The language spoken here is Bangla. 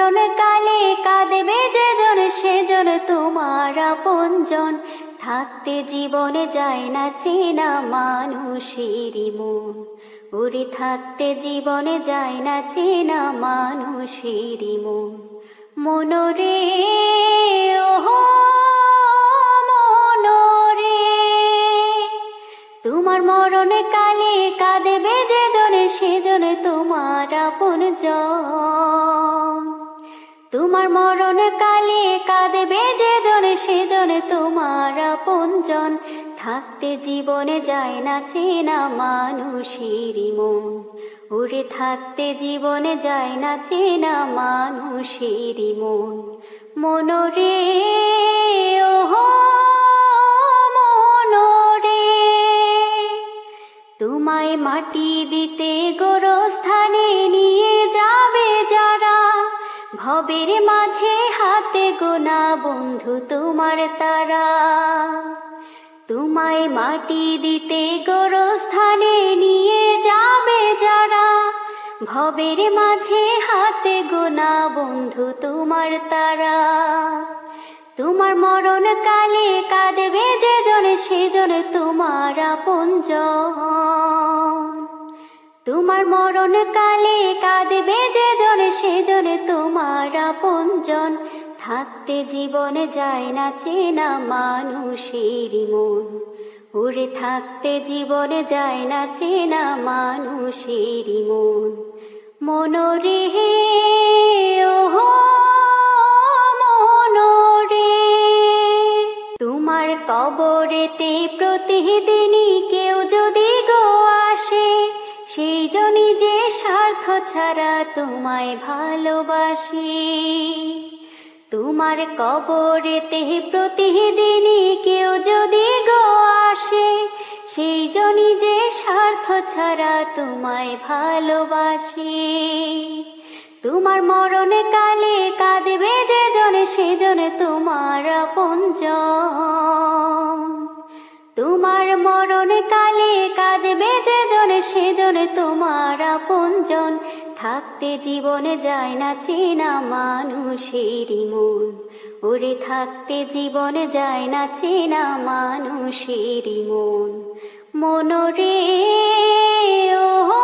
মরণ কালে কাঁদবে যেজন সেজন তোমার আপনজন। থাকতে জীবনে যায় না চেনা মানুষেরই মন, ওরে থাকতে জীবনে যায় না চেনা মানুষেরই মন। মনরে ওহো মনরে, তোমার মরণ কালে কাঁদবে যেজন সেজন তোমার আপনজন। তোমার মরণ কালে কাঁদবে যেজন সেজন তোমার আপনজন। থাকতে জীবনে যায় না চেনা মানুষেরই মন, ওরে থাকতে জীবনে যায় না চেনা মানুষেরই মন। মনরে ওহো মনরে, তোমায় মাটি দিতে গোরস্থানে নিয়ে যাবে যারা, ভবের মাঝে হাতে গোনা বন্ধু তোমার তারা। তোমায় মাটি দিতে গোরস্থানে নিয়ে যাবে যারা, ভবের মাঝে হাতে গোনা বন্ধু তোমার তারা। তোমার মরণ কালে কাঁদবে যেজন সেজন তোমার আপনজন। তোমার মরণ কালে কাঁদবে যেজন সেজন তোমার আপনজন। থাকতে জীবনে যায় না চেনা মানুষেরই মন, ওরে থাকতে জীবনে যায় না চেনা মানুষেরই মন। মনরে ওহো মনরে, তোমার কবরেতে প্রতিদিনই কেউ যদি গো আসে, সেই জনই যে স্বার্থ ছাড়া তোমায় ভালোবাসি। তোমার কবরেতে প্রতিদিনই কেউ যদি গো আসে, সেই জনই যে স্বার্থ ছাড়া তোমায় ভালোবাসি। তোমার মরণ কালে কাঁদবে যেজন সেজন তোমার আপনজন। তোমার মরণ কালে কাঁদবে যেজন সেজন তোমার আপনজন। থাকতে জীবনে যায় না চেনা মানুষেরই মন, ওরে থাকতে জীবনে যায় না চেনা মানুষেরই মন। মনরে ওহো